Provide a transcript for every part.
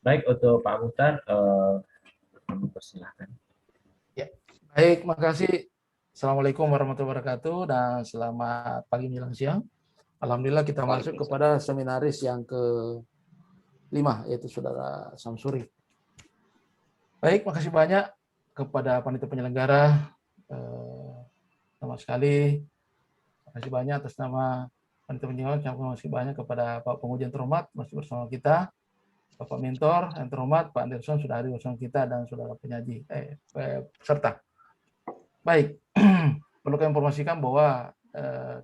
Baik, untuk Pak Muhtar, kami persilahkan. Ya, baik, makasih. Assalamualaikum warahmatullahi wabarakatuh dan selamat pagi menjelang siang. Alhamdulillah kita masuk kepada seminaris yang ke-5, yaitu Saudara Samsuri. Baik, makasih banyak kepada panitia penyelenggara. Sama sekali, makasih banyak atas nama panitia penyelenggara. Terima kasih banyak kepada Pak Pengujian terhormat masih bersama kita, Bapak Mentor yang terhormat Pak Anderson sudah hadir bersama kita, dan saudara penyaji peserta. Baik, perlu kami informasikan bahwa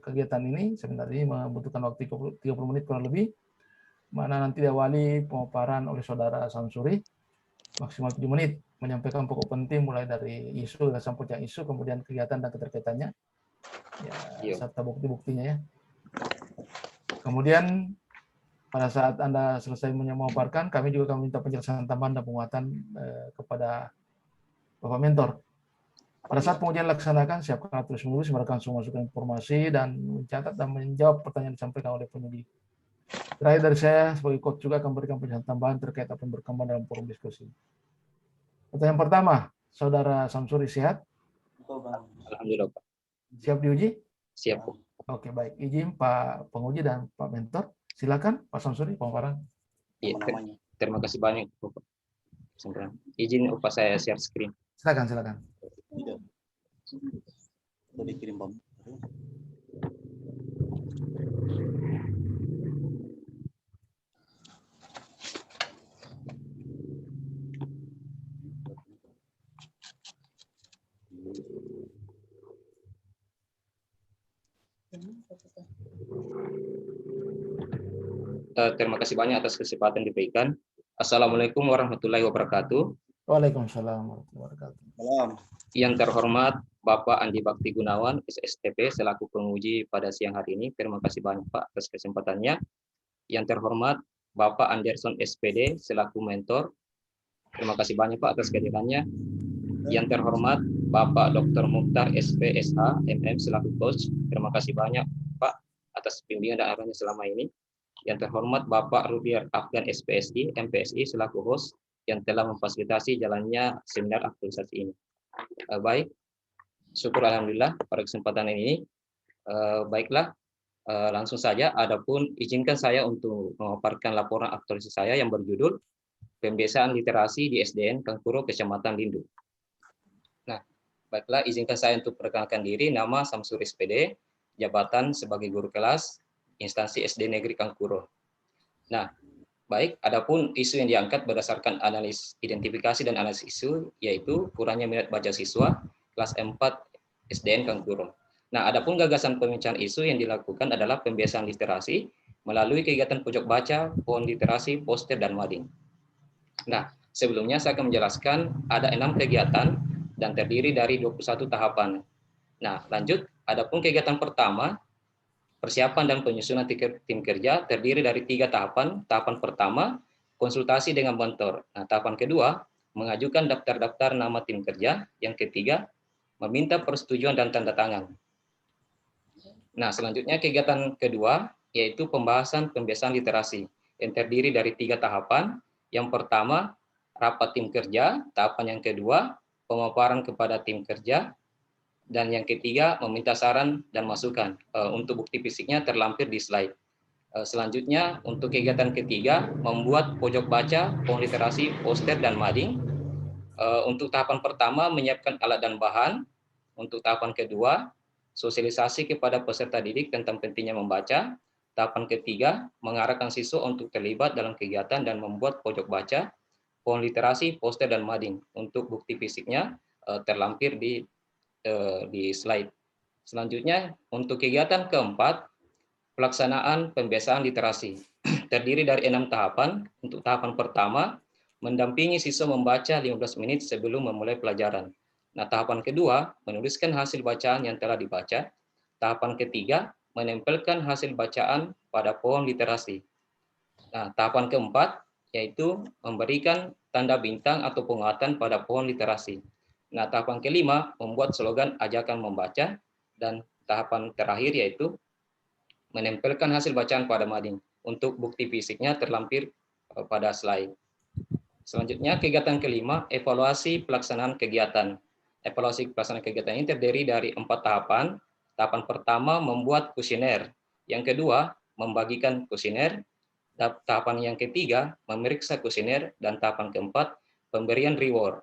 kegiatan ini sebenarnya membutuhkan waktu 30 menit kurang lebih, mana nanti diawali pemaparan oleh saudara Samsuri maksimal 7 menit, menyampaikan pokok penting mulai dari isu, gagasan puncak isu, kemudian kegiatan dan keterkaitannya, ya, serta bukti-buktinya ya. Kemudian pada saat Anda selesai memaparkan, kami juga akan minta penjelasan tambahan dan penguatan kepada Bapak Mentor. Pada saat pengujian dilaksanakan, siapkan tulis menulis, merekam semua masukan informasi, dan mencatat dan menjawab pertanyaan yang disampaikan oleh penyidik. Terakhir dari saya, sebagai coach juga akan memberikan penjelasan tambahan terkait apa yang berkembang dalam forum diskusi. Pertanyaan pertama, Saudara Samsuri sehat? Alhamdulillah, Pak. Siap diuji? Siap, Pak. Oke, baik. Izin Pak Penguji dan Pak Mentor. Silakan, Pak Samsuri, pemaparan. Iya, terima kasih banyak, Bapak. Izin Bapak saya share screen. Silakan, silakan. Sudah dikirim, Bang. Terima kasih banyak atas kesempatan diberikan. Assalamualaikum warahmatullahi wabarakatuh. Waalaikumsalam warahmatullahi wabarakatuh. Yang terhormat Bapak Andi Bakti Gunawan, SSTP, selaku penguji pada siang hari ini. Terima kasih banyak Pak atas kesempatannya. Yang terhormat Bapak Anderson SPD, selaku mentor. Terima kasih banyak Pak atas kehadirannya. Yang terhormat Bapak Dr. Mukhtar SPSH, MM, selaku coach. Terima kasih banyak Pak atas bimbingan dan arahannya selama ini. Yang terhormat Bapak Rudiar Afgan SPSI, MPSI, selaku host yang telah memfasilitasi jalannya seminar aktualisasi ini. Baik, syukur alhamdulillah pada kesempatan ini. Baiklah, langsung saja. Adapun izinkan saya untuk memaparkan laporan aktualisasi saya yang berjudul Pembiasaan Literasi di SDN Kangkuro, Kecamatan Lindu. Nah, baiklah, izinkan saya untuk perkenalkan diri. Nama Samsuri SPD, jabatan sebagai guru kelas, instansi SD Negeri Kangkuro. Nah, baik, adapun isu yang diangkat berdasarkan analis identifikasi dan analisis isu, yaitu kurangnya minat baca siswa kelas 4 SDN Kangkuro. Nah, adapun gagasan pemecahan isu yang dilakukan adalah pembiasaan literasi melalui kegiatan pojok baca, pohon literasi, poster, dan mading. Nah, sebelumnya saya akan menjelaskan ada 6 kegiatan dan terdiri dari 21 tahapan. Nah, lanjut, adapun kegiatan pertama, persiapan dan penyusunan tim kerja terdiri dari 3 tahapan. Tahapan pertama, konsultasi dengan mentor. Nah, tahapan kedua, mengajukan daftar-daftar nama tim kerja. Yang ketiga, meminta persetujuan dan tanda tangan. Nah, selanjutnya kegiatan kedua, yaitu pembahasan pembiasaan literasi, yang terdiri dari 3 tahapan. Yang pertama, rapat tim kerja. Tahapan yang kedua, pemaparan kepada tim kerja. Dan yang ketiga, meminta saran dan masukan. Untuk bukti fisiknya terlampir di slide. Selanjutnya, untuk kegiatan ketiga, membuat pojok baca, pohon literasi, poster, dan mading. Untuk tahapan pertama, menyiapkan alat dan bahan. Untuk tahapan kedua, sosialisasi kepada peserta didik tentang pentingnya membaca. Tahapan ketiga, mengarahkan siswa untuk terlibat dalam kegiatan dan membuat pojok baca, pohon literasi, poster, dan mading. Untuk bukti fisiknya terlampir di slide. Selanjutnya, untuk kegiatan keempat, pelaksanaan pembiasaan literasi. Terdiri dari 6 tahapan. Untuk tahapan pertama, mendampingi siswa membaca 15 menit sebelum memulai pelajaran. Nah, tahapan kedua, menuliskan hasil bacaan yang telah dibaca. Tahapan ketiga, menempelkan hasil bacaan pada pohon literasi. Nah, tahapan keempat, yaitu memberikan tanda bintang atau penguatan pada pohon literasi. Nah, tahapan kelima, membuat slogan ajakan membaca. Dan tahapan terakhir yaitu menempelkan hasil bacaan pada mading. Untuk bukti fisiknya terlampir pada slide. Selanjutnya kegiatan kelima, evaluasi pelaksanaan kegiatan. Evaluasi pelaksanaan kegiatan ini terdiri dari 4 tahapan. Tahapan pertama membuat kuesioner. Yang kedua, membagikan kuesioner. Tahapan yang ketiga, memeriksa kuesioner. Dan tahapan keempat, pemberian reward.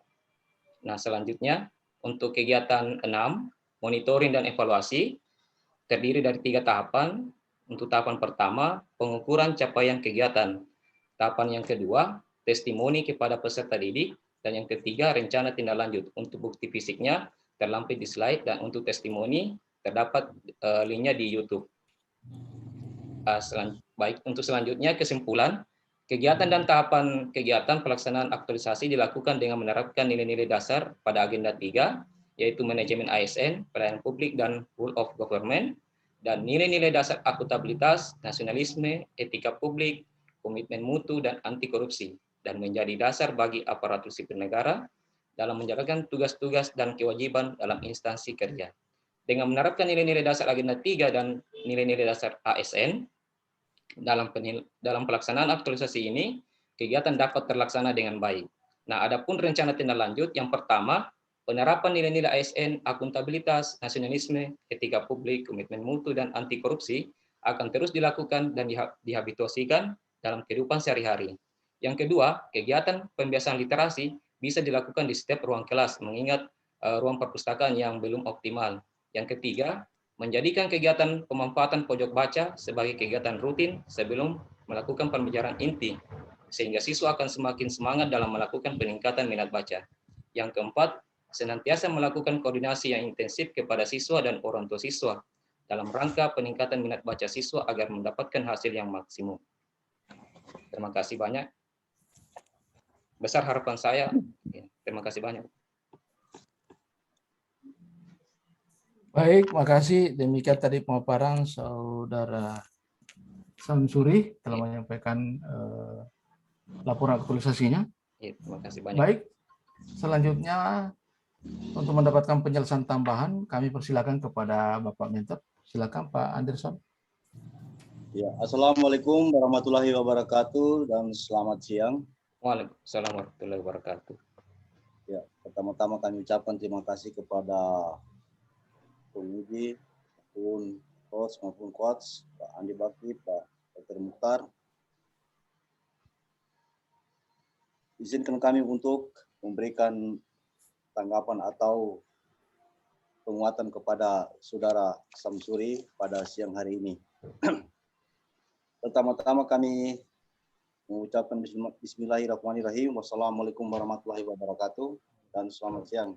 Nah, selanjutnya untuk kegiatan 6, monitoring dan evaluasi, terdiri dari 3 tahapan. Untuk tahapan pertama, pengukuran capaian kegiatan. Tahapan yang kedua, testimoni kepada peserta didik. Dan yang ketiga, rencana tindak lanjut. Untuk bukti fisiknya terlampir di slide, dan untuk testimoni terdapat linknya di YouTube. Baik, untuk selanjutnya kesimpulan, kegiatan dan tahapan kegiatan pelaksanaan aktualisasi dilakukan dengan menerapkan nilai-nilai dasar pada agenda 3, yaitu manajemen ASN, pelayanan publik, dan rule of government, dan nilai-nilai dasar akuntabilitas, nasionalisme, etika publik, komitmen mutu, dan anti korupsi, dan menjadi dasar bagi aparatur sipil negara dalam menjalankan tugas-tugas dan kewajiban dalam instansi kerja. Dengan menerapkan nilai-nilai dasar agenda 3 dan nilai-nilai dasar ASN, dalam pelaksanaan aktualisasi ini, kegiatan dapat terlaksana dengan baik. Nah, adapun rencana tindak lanjut yang pertama, penerapan nilai-nilai ASN, akuntabilitas, nasionalisme, etika publik, komitmen mutu, dan anti korupsi akan terus dilakukan dan dihabituasikan dalam kehidupan sehari-hari. Yang kedua, kegiatan pembiasaan literasi bisa dilakukan di setiap ruang kelas, mengingat ruang perpustakaan yang belum optimal. Yang ketiga, menjadikan kegiatan pemanfaatan pojok baca sebagai kegiatan rutin sebelum melakukan pembelajaran inti, sehingga siswa akan semakin semangat dalam melakukan peningkatan minat baca. Yang keempat, senantiasa melakukan koordinasi yang intensif kepada siswa dan orang tua siswa dalam rangka peningkatan minat baca siswa agar mendapatkan hasil yang maksimum. Terima kasih banyak. Besar harapan saya. Terima kasih banyak. Baik, makasih. Demikian tadi pemaparan Saudara Samsuri telah menyampaikan laporan aktualisasinya. Ya, terima kasih banyak. Baik, selanjutnya untuk mendapatkan penjelasan tambahan, kami persilakan kepada Bapak Mentor. Silakan Pak Anderson. Ya, Assalamualaikum warahmatullahi wabarakatuh dan selamat siang. Waalaikumsalam warahmatullahi wabarakatuh. Ya, pertama-tama kami ucapkan terima kasih kepada penguji maupun host maupun coach Pak Andi Bakti, Pak Dr. Mukhtar. Izinkan kami untuk memberikan tanggapan atau penguatan kepada Saudara Samsuri pada siang hari ini. Pertama-tama kami mengucapkan Bismillahirrahmanirrahim. Wassalamualaikum warahmatullahi wabarakatuh dan selamat siang.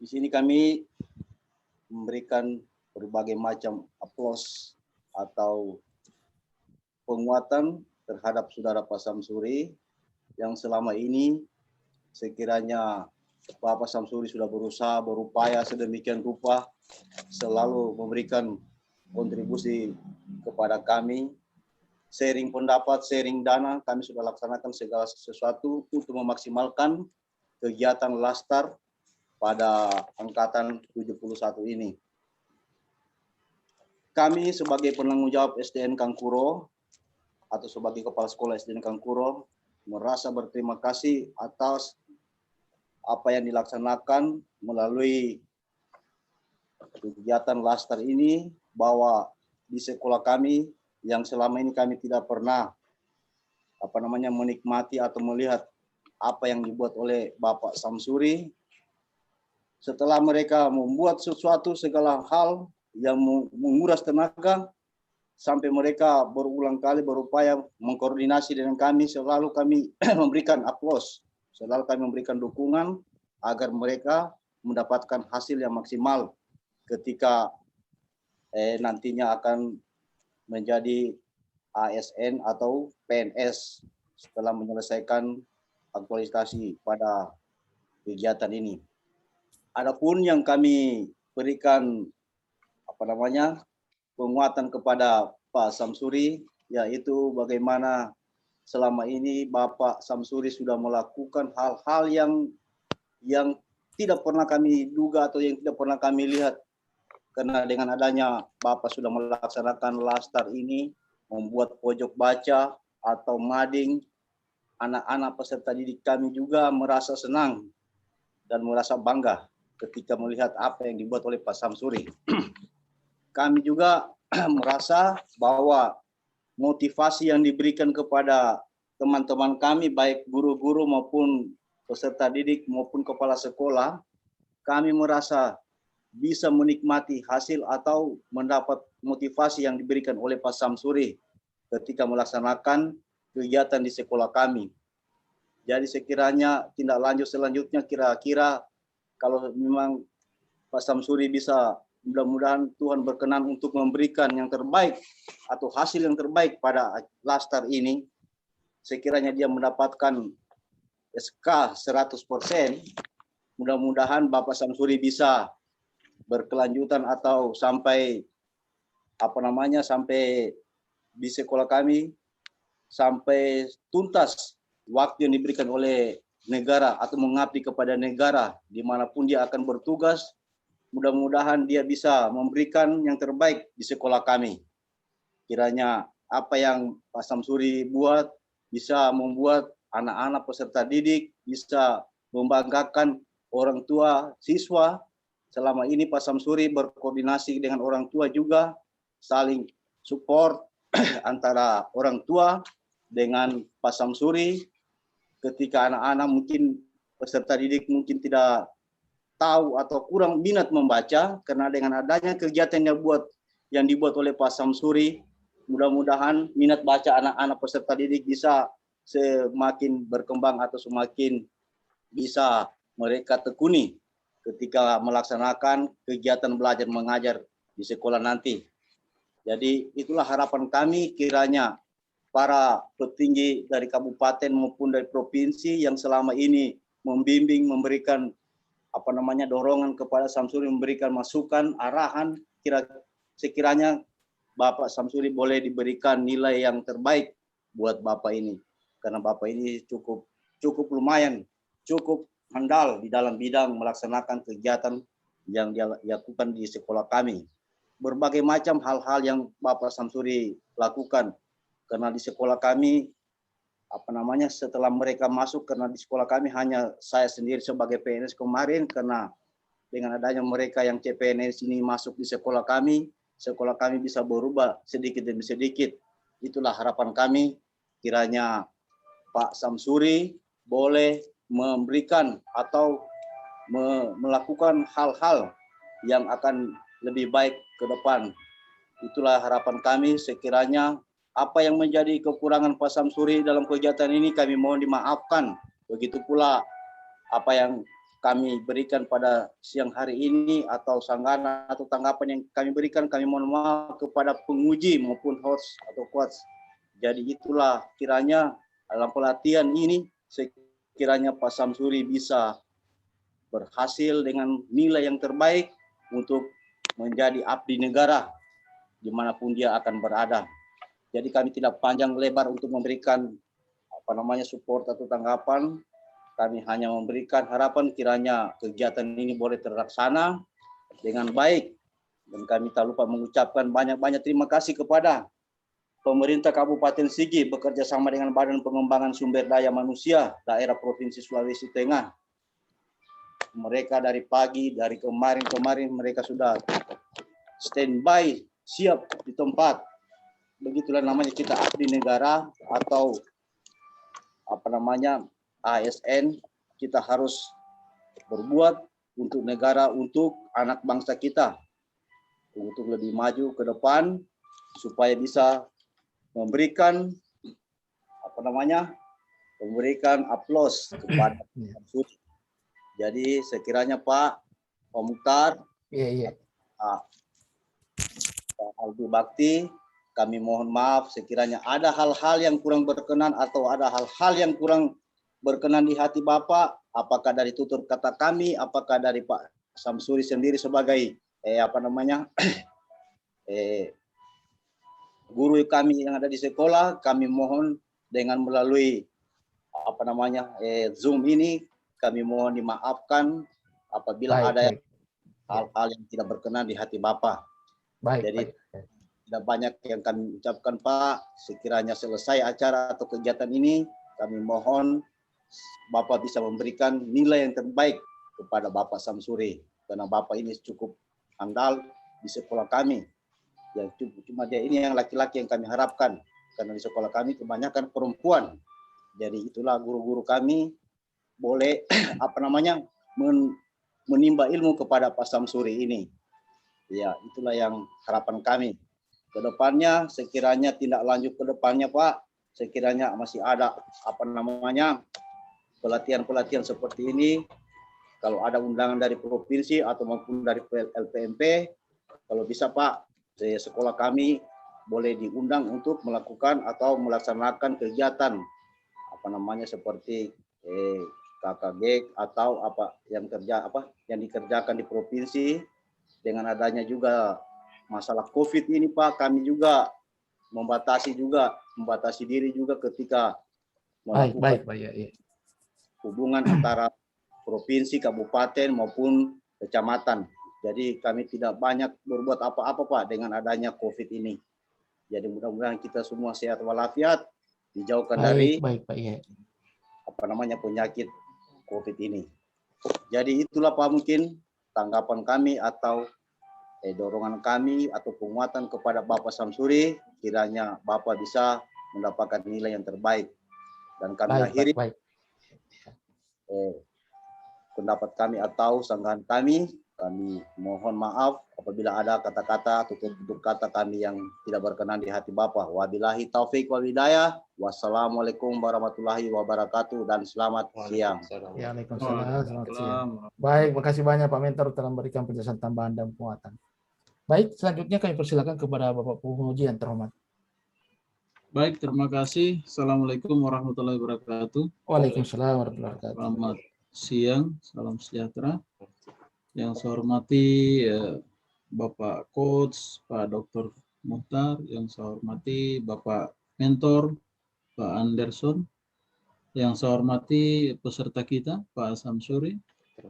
Di sini kami memberikan berbagai macam aplaus atau penguatan terhadap Saudara Pak Samsuri yang selama ini sekiranya Bapak Samsuri sudah berusaha, berupaya sedemikian rupa selalu memberikan kontribusi kepada kami, sharing pendapat, sharing dana, kami sudah laksanakan segala sesuatu untuk memaksimalkan kegiatan Lastar pada angkatan 71 ini. Kami sebagai penanggung jawab SDN Kangkuro atau sebagai kepala sekolah SDN Kangkuro merasa berterima kasih atas apa yang dilaksanakan melalui kegiatan Lastar ini, bahwa di sekolah kami yang selama ini kami tidak pernah menikmati atau melihat apa yang dibuat oleh Bapak Samsuri. Setelah mereka membuat sesuatu segala hal yang menguras tenaga, sampai mereka berulang kali berupaya mengkoordinasi dengan kami, selalu kami memberikan aplaus, selalu kami memberikan dukungan agar mereka mendapatkan hasil yang maksimal ketika nantinya akan menjadi ASN atau PNS setelah menyelesaikan aktualisasi pada kegiatan ini. Adapun yang kami berikan penguatan kepada Pak Samsuri, yaitu bagaimana selama ini Bapak Samsuri sudah melakukan hal-hal yang tidak pernah kami duga atau yang tidak pernah kami lihat. Karena dengan adanya Bapak sudah melaksanakan Lastar ini, membuat pojok baca atau mading, anak-anak peserta didik kami juga merasa senang dan merasa bangga ketika melihat apa yang dibuat oleh Pak Samsuri. Kami juga merasa bahwa motivasi yang diberikan kepada teman-teman kami, baik guru-guru maupun peserta didik maupun kepala sekolah, kami merasa bisa menikmati hasil atau mendapat motivasi yang diberikan oleh Pak Samsuri ketika melaksanakan kegiatan di sekolah kami. Jadi sekiranya tindak lanjut selanjutnya kira-kira kalau memang Pak Samsuri bisa, mudah-mudahan Tuhan berkenan untuk memberikan yang terbaik atau hasil yang terbaik pada Lastar ini, sekiranya dia mendapatkan SK 100%, mudah-mudahan Bapak Samsuri bisa berkelanjutan atau sampai sampai di sekolah kami sampai tuntas waktu yang diberikan oleh negara atau mengabdi kepada negara dimanapun dia akan bertugas. Mudah-mudahan dia bisa memberikan yang terbaik di sekolah kami. Kiranya apa yang Pak Samsuri buat bisa membuat anak-anak peserta didik bisa membanggakan orang tua siswa. Selama ini Pak Samsuri berkoordinasi dengan orang tua juga, saling support antara orang tua dengan Pak Samsuri. Ketika anak-anak mungkin peserta didik mungkin tidak tahu atau kurang minat membaca, karena dengan adanya kegiatan yang dibuat oleh Pak Samsuri, mudah-mudahan minat baca anak-anak peserta didik bisa semakin berkembang atau semakin bisa mereka tekuni ketika melaksanakan kegiatan belajar mengajar di sekolah nanti. Jadi itulah harapan kami, kiranya para petinggi dari kabupaten maupun dari provinsi yang selama ini membimbing, memberikan dorongan kepada Samsuri, memberikan masukan, arahan, sekiranya Bapak Samsuri boleh diberikan nilai yang terbaik buat Bapak ini. Karena Bapak ini cukup lumayan, cukup handal di dalam bidang melaksanakan kegiatan yang dilakukan di sekolah kami. Berbagai macam hal-hal yang Bapak Samsuri lakukan. Karena di sekolah kami, setelah mereka masuk, karena di sekolah kami hanya saya sendiri sebagai PNS kemarin, karena dengan adanya mereka yang CPNS ini masuk di sekolah kami bisa berubah sedikit demi sedikit. Itulah harapan kami, kiranya Pak Samsuri boleh memberikan atau melakukan hal-hal yang akan lebih baik ke depan. Itulah harapan kami, sekiranya apa yang menjadi kekurangan Pak Samsuri dalam kegiatan ini kami mohon dimaafkan. Begitu pula apa yang kami berikan pada siang hari ini atau sanggahan atau tanggapan yang kami berikan, kami mohon maaf kepada penguji maupun host atau coach. Jadi itulah kiranya dalam pelatihan ini sekiranya Pak Samsuri bisa berhasil dengan nilai yang terbaik untuk menjadi abdi negara dimanapun dia akan berada. Jadi kami tidak panjang lebar untuk memberikan support atau tanggapan. Kami hanya memberikan harapan kiranya kegiatan ini boleh terlaksana dengan baik. Dan kami tak lupa mengucapkan banyak-banyak terima kasih kepada pemerintah Kabupaten Sigi bekerja sama dengan Badan Pengembangan Sumber Daya Manusia daerah Provinsi Sulawesi Tengah. Mereka dari pagi, dari kemarin mereka sudah standby, siap di tempat. Begitulah namanya kita abdi negara atau ASN. Kita harus berbuat untuk negara, untuk anak bangsa kita, untuk lebih maju ke depan supaya bisa memberikan memberikan aplaus kepada Samsuri. Jadi sekiranya Pak Mukhtar, Pak Aldi Bakti, kami mohon maaf sekiranya ada hal-hal yang kurang berkenan atau ada hal-hal yang kurang berkenan di hati Bapak, apakah dari tutur kata kami, apakah dari Pak Samsuri sendiri sebagai guru kami yang ada di sekolah, kami mohon dengan melalui Zoom ini, kami mohon dimaafkan apabila ada hal-hal yang tidak berkenan di hati Bapak. Jadi tidak banyak yang kami ucapkan Pak, sekiranya selesai acara atau kegiatan ini, kami mohon Bapak bisa memberikan nilai yang terbaik kepada Bapak Samsuri, karena Bapak ini cukup andal di sekolah kami. Ya, cuma dia ini yang laki-laki yang kami harapkan, karena di sekolah kami kebanyakan perempuan. Jadi itulah guru-guru kami boleh menimba ilmu kepada Pak Samsuri ini. Ya, itulah yang harapan kami. Kedepannya, sekiranya tindak lanjut ke depannya, Pak, sekiranya masih ada pelatihan-pelatihan seperti ini, kalau ada undangan dari provinsi atau maupun dari LPMP, kalau bisa Pak, sekolah kami boleh diundang untuk melakukan atau melaksanakan kegiatan seperti KKG atau yang dikerjakan di provinsi. Dengan adanya juga masalah COVID ini Pak, kami juga membatasi diri juga ketika melakukan hubungan antara provinsi, kabupaten maupun kecamatan. Jadi kami tidak banyak berbuat apa-apa Pak dengan adanya COVID ini. Jadi mudah-mudahan kita semua sehat walafiat, dijauhkan dari penyakit COVID ini. Jadi itulah Pak mungkin tanggapan kami atau dorongan kami atau penguatan kepada Bapak Samsuri, kiranya Bapak bisa mendapatkan nilai yang terbaik. Dan kami akhiri pendapat kami atau sanggahan kami mohon maaf apabila ada kata-kata atau tutur kata kami yang tidak berkenan di hati Bapak. Wabillahi taufik wal hidayah. Wassalamualaikum warahmatullahi wabarakatuh dan selamat siang. Waalaikumsalam, selamat siang. Baik, makasih banyak Pak Mentor telah memberikan penjelasan tambahan dan penguatan. Baik, selanjutnya kami persilakan kepada Bapak penguji yang terhormat. Baik, terima kasih. Assalamualaikum warahmatullahi wabarakatuh. Waalaikumsalam warahmatullahi wabarakatuh. Selamat siang, salam sejahtera. Yang saya hormati Bapak Coach, Pak Dr. Muhtar, yang saya hormati Bapak Mentor, Pak Anderson, yang saya hormati peserta kita, Pak Samsuri,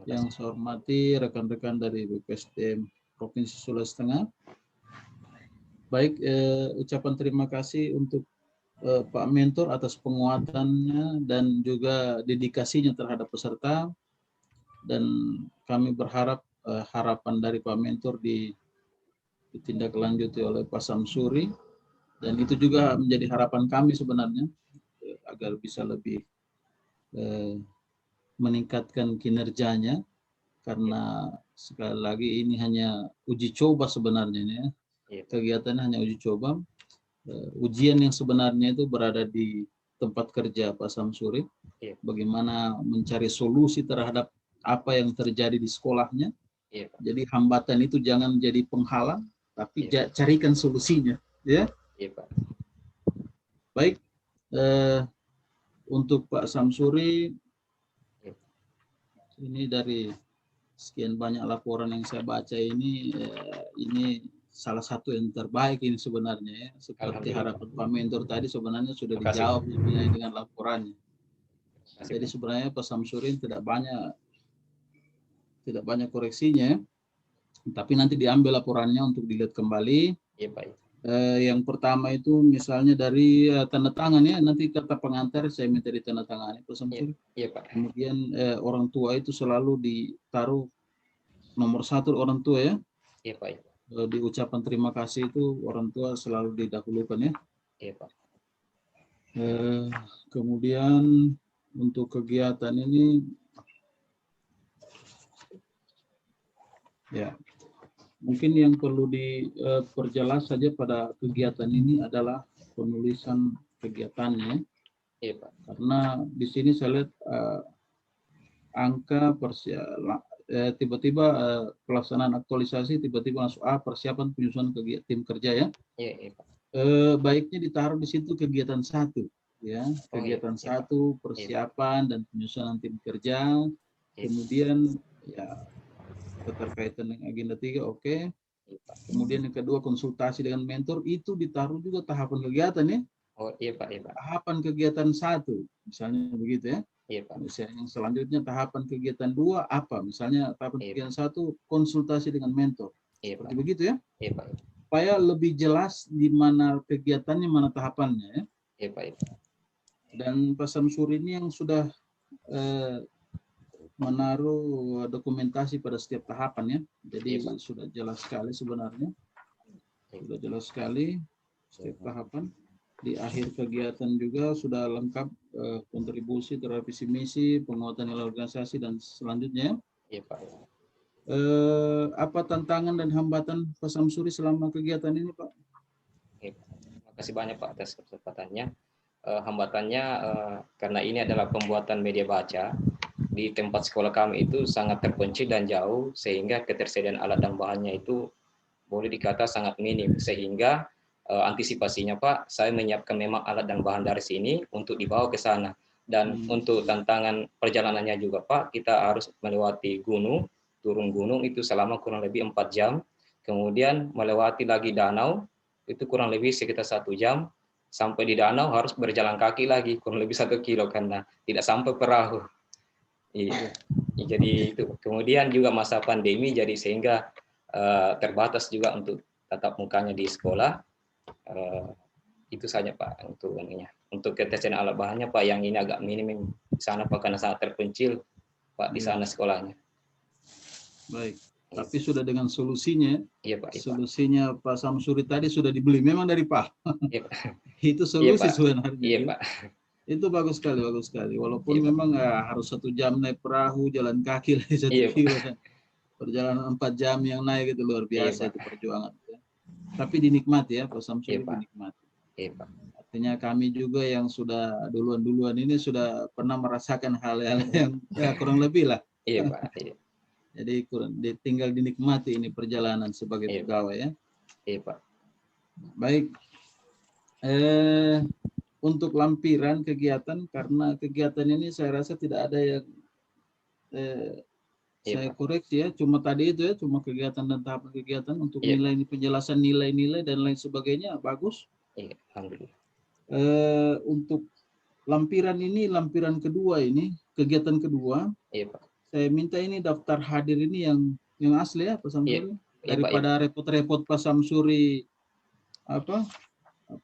yang saya hormati rekan-rekan dari BPSDM Provinsi Sulawesi Tengah. Baik, ucapan terima kasih untuk Pak Mentor atas penguatannya dan juga dedikasinya terhadap peserta. Dan kami berharap harapan dari Pak Mentor ditindaklanjuti oleh Pak Samsuri. Dan itu juga menjadi harapan kami sebenarnya, agar bisa lebih meningkatkan kinerjanya. Karena sekali lagi ini hanya uji coba sebenarnya, ya. Kegiatannya hanya uji coba. Ujian yang sebenarnya itu berada di tempat kerja Pak Samsuri. Bagaimana mencari solusi terhadap apa yang terjadi di sekolahnya. Jadi hambatan itu jangan jadi penghalang, tapi carikan solusinya. Ya. Baik, untuk Pak Samsuri, ini dari sekian banyak laporan yang saya baca ini salah satu yang terbaik ini sebenarnya, ya. Seperti harapan Pak Mentor tadi sebenarnya sudah dijawab dengan laporannya. Jadi sebenarnya Pak Samsuri tidak banyak koreksinya, tapi nanti diambil laporannya untuk dilihat kembali. Yang pertama itu misalnya dari tanda tangan, ya, nanti kata pengantar saya minta ditandatangani Pak Samsuri. Kemudian orang tua itu selalu ditaruh nomor 1 orang tua, ya. Di ucapan terima kasih itu orang tua selalu didahulukan, ya. Kemudian untuk kegiatan ini, ya, mungkin yang perlu diperjelas saja pada kegiatan ini adalah penulisan kegiatannya. Karena di sini saya lihat angka tiba-tiba pelaksanaan aktualisasi tiba-tiba masuk persiapan penyusunan tim kerja, ya. Baiknya ditaruh di situ kegiatan 1, ya. Kegiatan 1 persiapan dan penyusunan tim kerja. Kemudian ya keterkaitan dengan agenda 3, oke. Kemudian yang kedua konsultasi dengan mentor, itu ditaruh juga tahapan kegiatan, ya. Tahapan kegiatan 1 misalnya begitu, ya. Misalnya yang selanjutnya tahapan kegiatan 2 apa? Misalnya tahapan kegiatan 1 konsultasi dengan mentor. Seperti begitu, ya. Supaya lebih jelas di mana kegiatannya, mana tahapannya, ya. Dan Pak Samsuri ini yang sudah menaruh dokumentasi pada setiap tahapan ya. Jadi Iya, Pak. sudah jelas sekali sebenarnya. Sudah jelas sekali setiap tahapan. Di akhir kegiatan juga sudah lengkap kontribusi terhadap visi misi, penguatan nilai organisasi dan selanjutnya. Iya, Pak. Apa tantangan dan hambatan Pak Samsuri selama kegiatan ini, Pak? Iya, Pak. Terima kasih banyak Pak atas kesempatannya. Hambatannya karena ini adalah pembuatan media baca di tempat sekolah kami itu sangat terpencil dan jauh, sehingga ketersediaan alat dan bahannya itu boleh dikata sangat minim, sehingga antisipasinya Pak, saya menyiapkan memang alat dan bahan dari sini untuk dibawa ke sana. Dan untuk tantangan perjalanannya juga Pak, kita harus melewati gunung, turun gunung itu selama kurang lebih 4 jam, kemudian melewati lagi danau, itu kurang lebih sekitar 1 jam, sampai di danau harus berjalan kaki lagi kurang lebih 1 kilo karena tidak sampai perahu. Iya. Jadi itu. Kemudian juga masa pandemi, jadi sehingga terbatas juga untuk tatap mukanya di sekolah. Itu saja Pak untuk ininya. Untuk ketersediaan alat bahannya Pak yang ini agak minim di sana Pak karena sangat terpencil Pak di sana sekolahnya. Baik. Tapi sudah dengan solusinya. Iya Pak. Solusinya Pak Samsuri tadi sudah dibeli memang dari Pak. Iya, Pak. Itu solusi Iya, Pak. sebenarnya. Iya Pak. Itu bagus sekali, bagus sekali. Walaupun memang harus 1 jam naik perahu, jalan kaki lagi 1 kilo. Perjalanan 4 jam yang naik itu luar biasa, itu perjuangan. Tapi dinikmati ya, Pak Samsuri, dinikmati. Iya, Pak. Artinya kami juga yang sudah duluan-duluan ini sudah pernah merasakan hal-hal yang kurang lebih lah. Iya Pak. Iya. Jadi tinggal dinikmati ini perjalanan sebagai pegawai ya. Iya Pak. Baik. Untuk lampiran kegiatan, karena kegiatan ini saya rasa tidak ada yang saya koreksi ya, cuma tadi itu ya, cuma kegiatan dan tahapan kegiatan untuk nilai penjelasan nilai-nilai dan lain sebagainya bagus. Iya, alhamdulillah. Untuk lampiran ini, lampiran kedua ini, kegiatan kedua. Iya Pak. Saya minta ini daftar hadir ini yang asli ya Pak Samsuri. Daripada repot-repot Pak Samsuri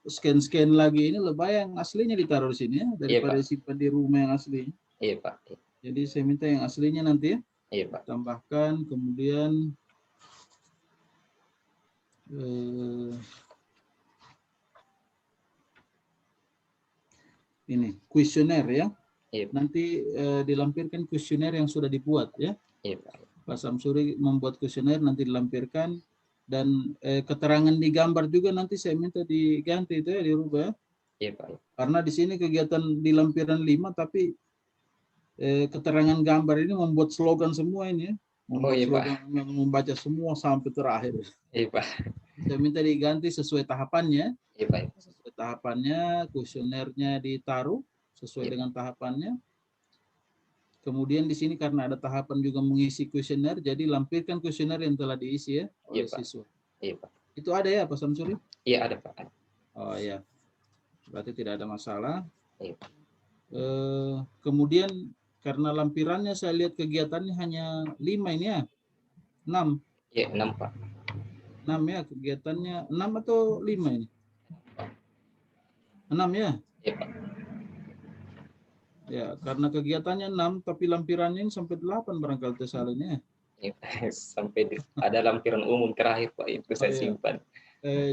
scan lagi, ini lebih yang aslinya ditaruh di sini ya, daripada simpan di rumah yang asli. Iya Pak. Jadi saya minta yang aslinya nanti ya. Iya Pak. Tambahkan, kemudian ini kuesioner ya. Nanti dilampirkan kuesioner yang sudah dibuat ya. Pak Samsuri membuat kuesioner, nanti dilampirkan, dan keterangan di gambar juga nanti saya minta diganti itu ya, dirubah. Iya Pak. Karena di sini kegiatan di lampiran 5 tapi keterangan gambar ini membuat slogan semua ini ya. Membuat slogan yang membaca semua sampai terakhir. Iya Pak. Saya minta diganti sesuai tahapannya. Iya Pak. Sesuai tahapannya, kuesionernya ditaruh sesuai dengan tahapannya. Kemudian di sini karena ada tahapan juga mengisi kuesioner, jadi lampirkan kuesioner yang telah diisi ya oleh siswa. Iya Pak. Itu ada ya Pak Samsuri? Iya ada Pak. Oh ya, berarti tidak ada masalah. Iya. Kemudian karena lampirannya saya lihat kegiatannya hanya 5 ini ya, 6. Iya 6 Pak. 6 ya kegiatannya, 6 atau 5 ini? 6 ya? Iya Pak. Ya, karena kegiatannya 6, tapi lampirannya ini sampai 8 barangkali tersalahnya. Sampai ada lampiran umum terakhir Pak, itu saya simpan.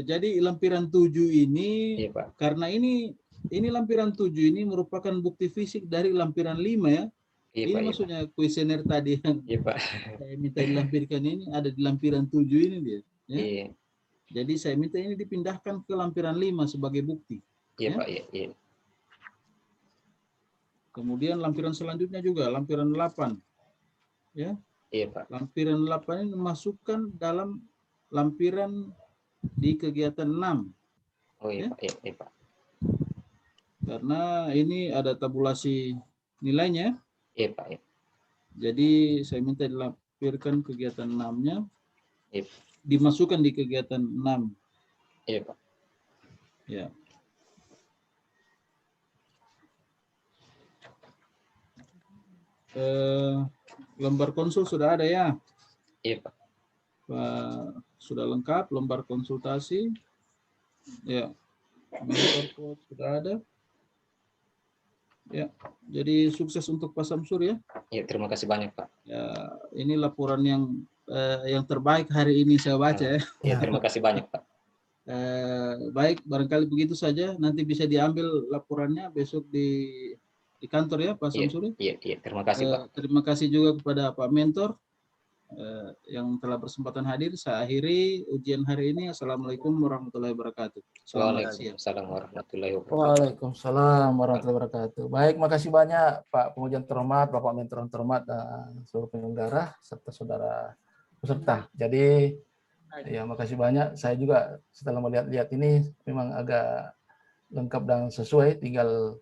Jadi lampiran 7 ini, karena ini lampiran 7 ini merupakan bukti fisik dari lampiran 5 ya. Ini maksudnya kuesioner tadi yang saya minta dilampirkan ini ada di lampiran 7 ini dia. Ya. Jadi saya minta ini dipindahkan ke lampiran 5 sebagai bukti. Iya Pak, iya. Kemudian lampiran selanjutnya juga, lampiran 8. Ya. Iya Pak. Lampiran 8 ini masukkan dalam lampiran di kegiatan 6. Oh iya Pak, iya Pak. Karena ini ada tabulasi nilainya. Iya Pak. Iya. Jadi saya minta dilampirkan kegiatan 6-nya. Iya. Dimasukkan di kegiatan 6. Iya Pak. Ya. Lembar konsul sudah ada ya? Iya Pak. Sudah lengkap lembar konsultasi. Ya. Mentor code sudah ada. Jadi sukses untuk Pak Samsur ya. Ya, terima kasih banyak Pak. Ya, ini laporan yang terbaik hari ini saya baca ya. Ya, terima kasih banyak Pak. Baik, barangkali begitu saja. Nanti bisa diambil laporannya besok di kantor ya Pak Samsuri. Iya, terima kasih Pak. Terima kasih juga kepada Pak Mentor yang telah berkesempatan hadir. Saya akhiri ujian hari ini. Assalamualaikum warahmatullahi wabarakatuh. Selamat siang. Waalaikumsalam warahmatullahi wabarakatuh. Waalaikumsalam warahmatullahi wabarakatuh. Baik, makasih banyak Pak Pengujian terhormat, Bapak Mentor terhormat, dan seluruh penyelenggara serta saudara peserta. Jadi ya makasih banyak. Saya juga setelah melihat-lihat ini memang agak lengkap dan sesuai. Tinggal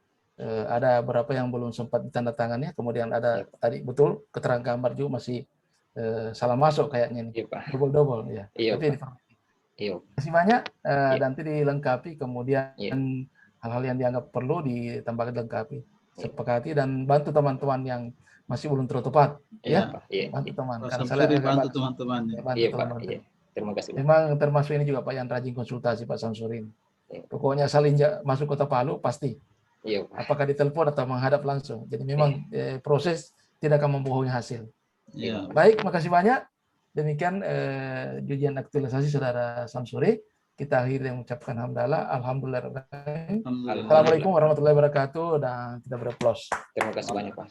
ada beberapa yang belum sempat ditandatangani. Kemudian ada tadi betul keterangan gambar juga masih salah masuk kayaknya nih. Iya Pak. Double ya. Iya Tapi Pak. Iya. terima kasih banyak. Nanti dilengkapi kemudian hal-hal yang dianggap perlu ditambahkan dilengkapi. Sepakati dan bantu teman-teman yang masih belum tepat. Iya, Pak. Iya. Bantu teman. Pak Karena Samsuri saya bantu teman-teman. Iya Pak. Iya. Terima kasih Pak. memang termasuk ini juga Pak yang rajin konsultasi Pak Samsurin. Iya. Pokoknya saling masuk Kota Palu pasti. Iya Pak. Apakah ditelepon atau menghadap langsung. Jadi memang proses tidak akan membohongi hasil. Ya. Baik, makasih banyak. Demikian ujian aktualisasi Saudara Samsuri. Kita akhirnya mengucapkan hamdalah. Alhamdulillah. Assalamualaikum warahmatullahi wabarakatuh. Dan kita beraplos. Terima kasih banyak Pak.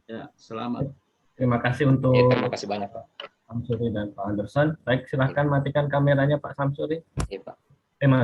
Ya, selamat. Terima kasih untuk Iya, terima kasih banyak Pak. Samsuri dan Pak Anderson. Baik, silahkan matikan kameranya Pak Samsuri. Iya Pak. Terima